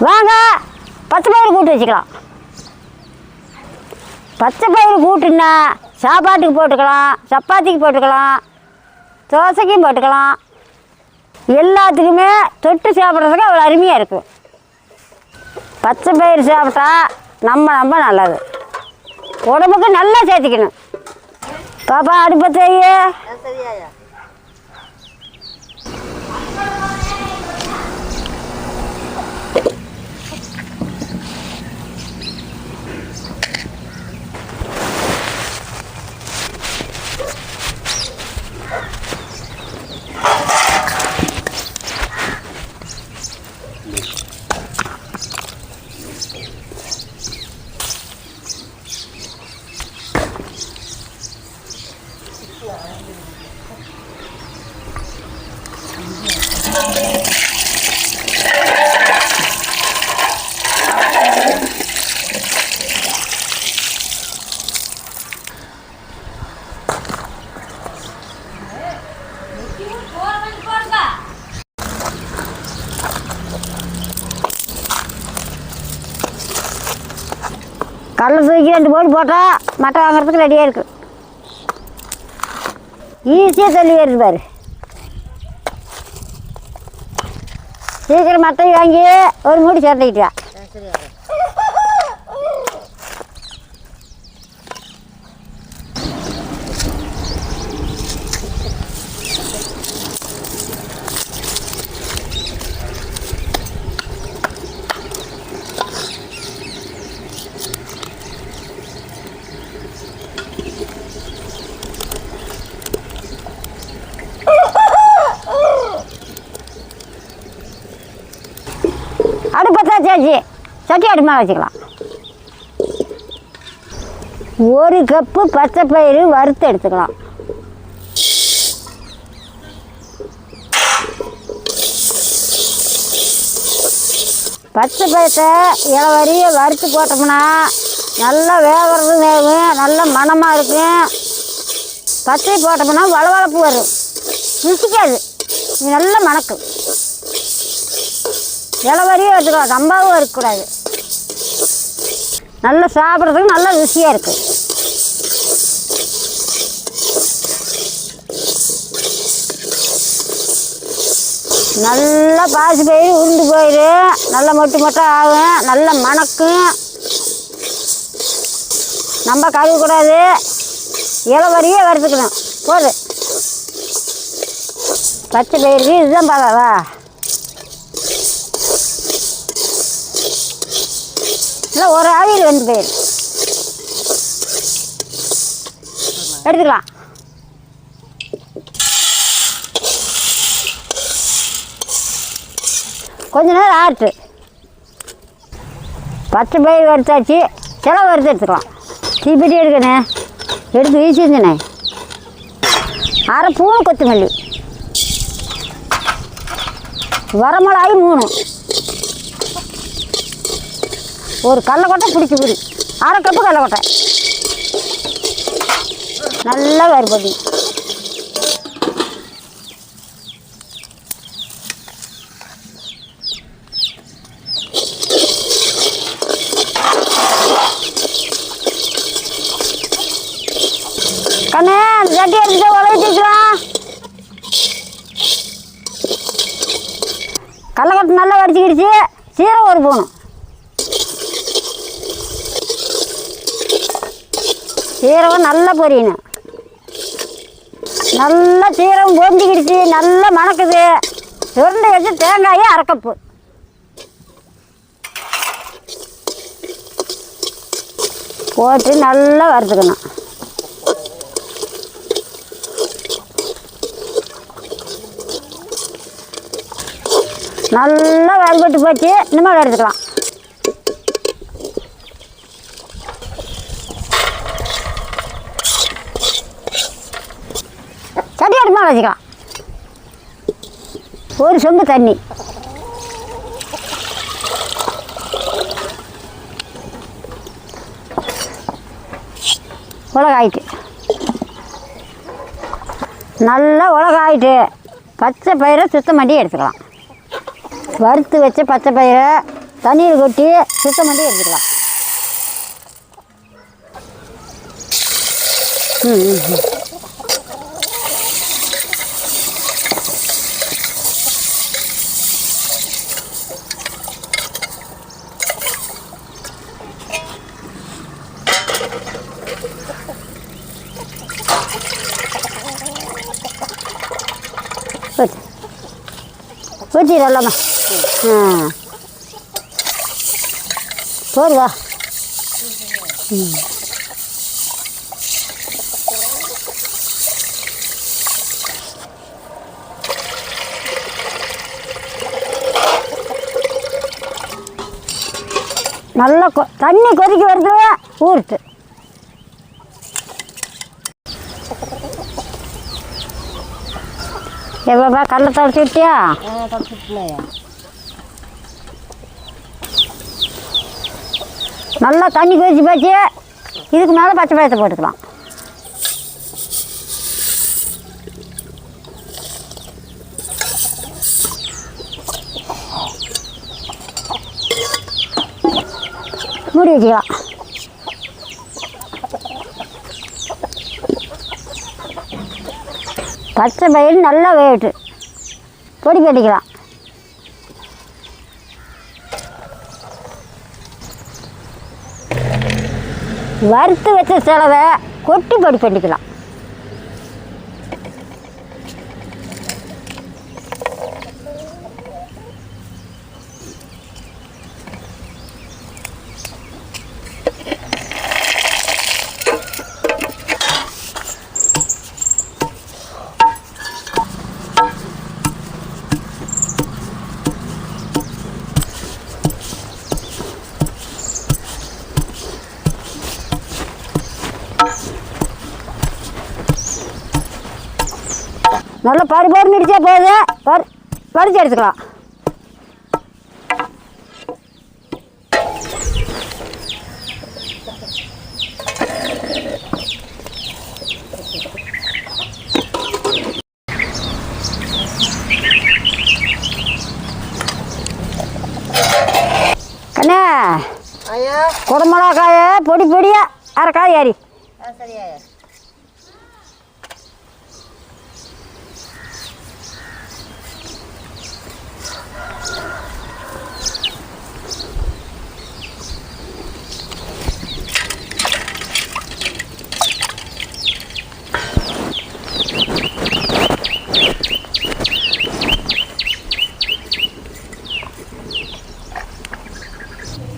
வாங்க பச்சை பயிறு கூட்டு வச்சுக்கலாம். பச்சை பயிறு கூட்டுன்னா சாப்பாட்டுக்கு போட்டுக்கலாம், சப்பாத்திக்கு போட்டுக்கலாம், தோசைக்கும் போட்டுக்கலாம். எல்லாத்துக்குமே தொட்டு சாப்பிட்றதுக்கு அவ்வளோ அருமையாக இருக்கும். பச்சை பயிறு சாப்பிட்டா ரொம்ப நல்லது. உடம்புக்கு நல்லா சேர்த்துக்கணும். பாப்பா அடுப்பத்தையே கடலை தூக்கி 2 போடு போட்டால் மட்டை வாங்குறதுக்கு ரெடியாக இருக்குது. ஈஸியாக தள்ளி வருது பாரு. சீக்கிரம் மட்டை வாங்கி ஒரு மூடி சேர்த்துக்கிட்டியா. அடுப்பத்தா சாச்சி சட்டி அடுப்பு வச்சுக்கலாம். 1 கப்பு பச்சை பயிறு வறுத்து எடுத்துக்கலாம். பச்சை பயிரை இளவரிய வறுத்து போட்டோம்னா நல்லா வேகிறது வேகும், நல்லா மணமாக இருக்கும். பச்சை போட்டோம்னா வளவளப்பு வரும், ருசிக்காது, நல்லா மணக்கும். இளவரியும் வச்சுக்கலாம், ரொம்பவும் இருக்கக்கூடாது. நல்லா சாப்பிட்றதுக்கு நல்லா ருசியாக இருக்குது. நல்லா பாசி பயிறு உருண்டு போயிடு, நல்லா மொட்டை ஆகும், நல்லா மணக்கும். நம்ம கழுவக்கூடாது, இளவரியே வறுத்துக்கணும். போதும். பச்சை பயிருக்கு இதுதான் பார்க்காதா. இல்லை ஒரு ஆவியில் 2 பயிர் எடுத்துக்கலாம். கொஞ்ச நேரம் ஆட்டு. பச்சை பயிர் வறுத்தாச்சு, செலவு வறுத்து எடுத்துக்கலாம். தீப்பெட்டி எடுக்கணே, எடுத்து வீசிருந்தேனே. 1/2 ஸ்பூன் கொத்தமல்லி, வரமிளகாய் 3, ஒரு கடலக்கொட்டை பிடிச்சி புடி, 1/2 கப்பு கடலக்கொட்டை நல்லா வறுபடி. கண்ணே அந்த சட்டி எடுத்துட்டு உழவிட்டுக்கலாம். கடலக்கொட்டை நல்லா வடிச்சுக்கிடுச்சு. சீரகம் 1 ஸ்பூனு, சீரகம் நல்லா பொரியணும். நல்லா சீரகம் பொரிஞ்சிக்கிடுச்சு, நல்லா மணக்குது. சுரண்டை வச்சு தேங்காயை 1/2 கப்பு போட்டு நல்லா வறுத்துக்கணும். நல்லா வறுபட்டு போச்சு. இனிமேல் எடுத்துக்கலாம். சட்டி அடுப்பாக வச்சுக்கலாம். 1 சொம்பு தண்ணி, உலகாயிட்டு நல்லா உலகாயிட்டு பச்சை பயிரை சுத்தம் பண்ணி எடுத்துக்கலாம். வறுத்து வச்ச பச்சை பயிரை தண்ணியில் கொட்டி சுத்தம் பண்ணி எடுத்துக்கலாம். ஊற்றி வரலாமா? போடுவா. நல்லா தண்ணி கொதிக்க வருது, ஊறுட்டு. எவ்வளோப்பா கடலை தொடச்சி விட்டியா? நல்லா தண்ணி கொதிச்சு போச்சு. இதுக்கு மேலே பச்சை பழத்தை போட்டுக்கலாம். மூடி வச்சுக்கலாம். பச்சை பயிறு நல்லா வேகட்டு பொடி பண்ணிக்கலாம். வறுத்து வச்ச செலவை கொட்டி பொடி பண்ணிக்கலாம். நல்லா பருப்பு இடிச்சா போதும், வறுத்து எடுத்துக்கலாம். கண்ணே, குடமிளகாய பொடி பொடியா அரைக்காய் ஏறி. சரியா?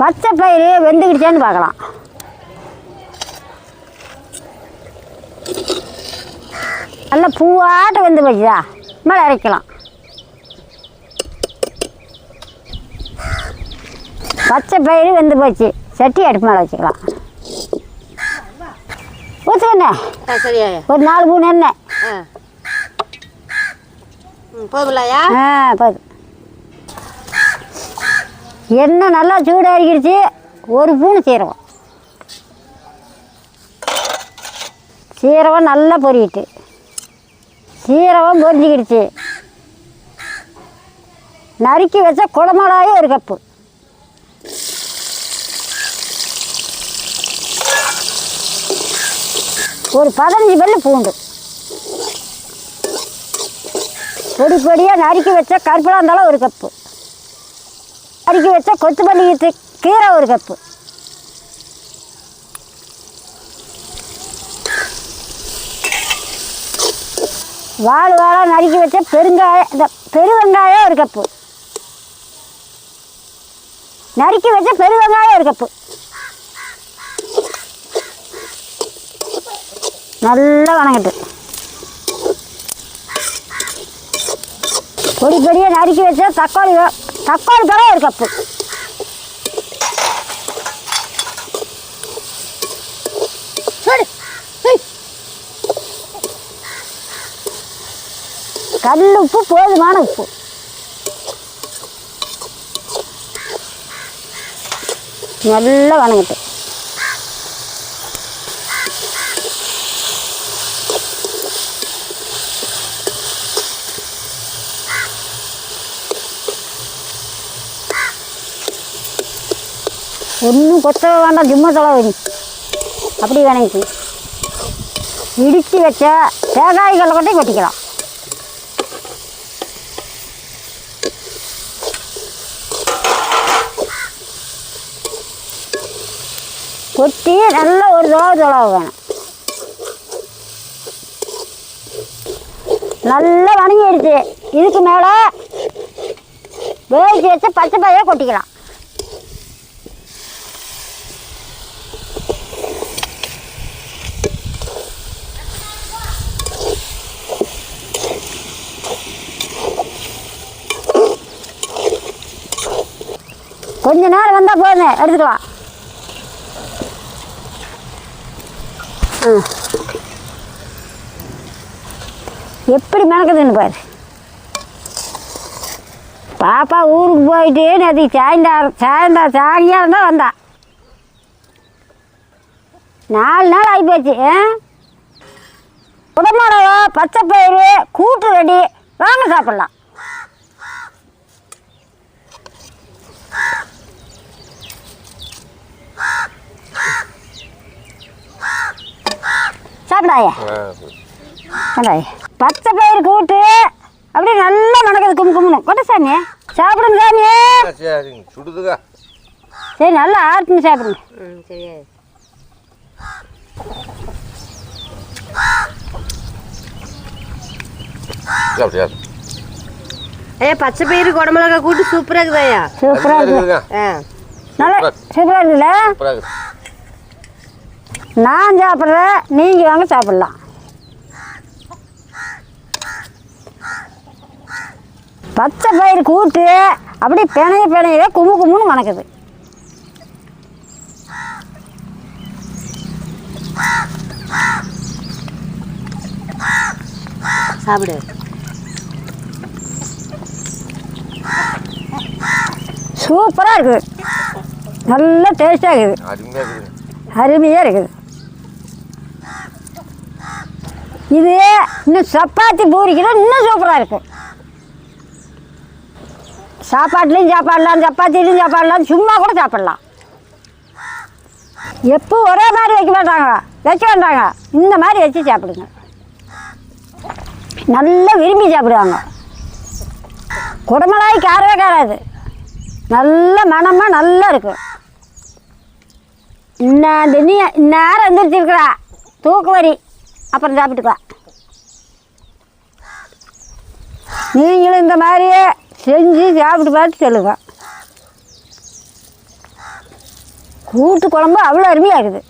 பச்சை பயிறு வெந்துக்கிடுச்சான்னு பார்க்கலாம். நல்லா பூவாட்ட வெந்து போச்சுதா, மேலே இறக்கலாம். பச்சை பயிறு வெந்து போச்சு, சட்டி அடுப்பு மேலே வச்சுக்கலாம். ஊற்றுக்கண்ணே. சரியா? ஒரு 4 ஸ்பூன் எண்ணெய். போதும்லையா? போதும். எண்ணெய் நல்லா சூடாகிடுச்சு. 1 ஸ்பூன் சீரகம். சீரகம் நல்லா பொரியிட்டு. சீரகம் பொரிஞ்சிக்கிடுச்சு. நறுக்கி வச்ச குடமிளகாய் 1 கப்பு. ஒரு 15 பல்லு பூண்டு. பொடி பொடியாக நறுக்கி வச்ச கருப்பிலாந்தாலும் 1 கப்பு. நறுக்கி வச்ச கொத்தமல்லி கீரை 1 கப்பு. வாழை நறுக்கி வச்ச பெருவெங்காயம் 1 கப்பு. நறுக்கி வச்ச பெருவெங்காயம் 1 கப்பு. நல்லா வணங்கட்டு. பொடி பொடியாக நறுக்கி வச்ச தக்காளி பழம் 1 கப்பு. கல் உப்பு, போதுமான உப்பு. நல்லா வணங்கட்டு. ஒன்றும் கொத்த வேண்டாம், சும்மா தொலை அப்படி வேணைக்கு இடித்து வச்ச தேங்காய்களை கொட்டி கொட்டிக்கலாம். கொட்டி நல்லா ஒரு தொலை வேணும். நல்லா வணங்கிடுச்சு. இதுக்கு மேலே வேக வச்சு பச்சை பயிரை கொட்டிக்கலாம். கொஞ்ச நேரம் வந்தால் போதும், எடுத்துக்கலாம். எப்படி மணக்குதுன்னு பாரு. பாப்பா ஊருக்கு போயிட்டு நேற்று சாயங்காலம் தான் வந்தா. 4 நாள் ஆகிப்போச்சு. குடமிளகா, பச்சை பயிறு, கூட்டு ரெடி, வாங்க சாப்பிட்லாம். சாப்பிடாயா? பச்சை பயிறு கூட்டு அப்படியே நல்லா மணக்குது. கும்முன்னு கொட்ட சாமி, சாப்பிடுங்க சாமி. சுடுதுங்க. சரி, நல்லா ஆட்டுன்னு சாப்பிடுங்க. சரி. ஐயா, பச்சை பயிறு குடமிளகா கூட்டு சூப்பராக இருக்குதாயா? சூப்பராக இருக்குது. நல்லா சூப்பராக இருக்குல்ல? நான் சாப்பிட்றேன், நீங்கள் வாங்க சாப்பிட்லாம். பச்சை பயிறு கூட்டு அப்படியே பிணைய கும்முன்னு மணக்குது. சாப்பிடு. சூப்பராக இருக்குது. நல்ல டேஸ்டாக இருக்குது. அருமையாக இருக்குது. இது இன்னும் சப்பாத்தி பூரிக்கெல்லாம் இன்னும் சூப்பராக இருக்குது. சாப்பாட்லேயும் சாப்பிடலாம், சப்பாத்திலையும் சாப்பிடலாம், சும்மா கூட சாப்பிடலாம். எப்போ ஒரே மாதிரி வைக்க மாட்டாங்க, வச்சு வேண்டாங்க. இந்த மாதிரி வச்சு சாப்பிடுங்க. நல்லா விரும்பி சாப்பிடுவாங்க. குடமிளகாய் காரவே காராது. நல்ல மனமாக நல்லா இருக்கும். இந்நேரம் எந்திரிச்சிருக்கிறா தூக்கு வரி, அப்புறம் சாப்பிட்டுக்கலாம். நீங்களும் இந்த மாதிரியே செஞ்சு சாப்பிட்டு பார்த்து சொல்லுங்க. கூட்டு குழம்பு அவ்வளோ அருமையாக இருக்குது.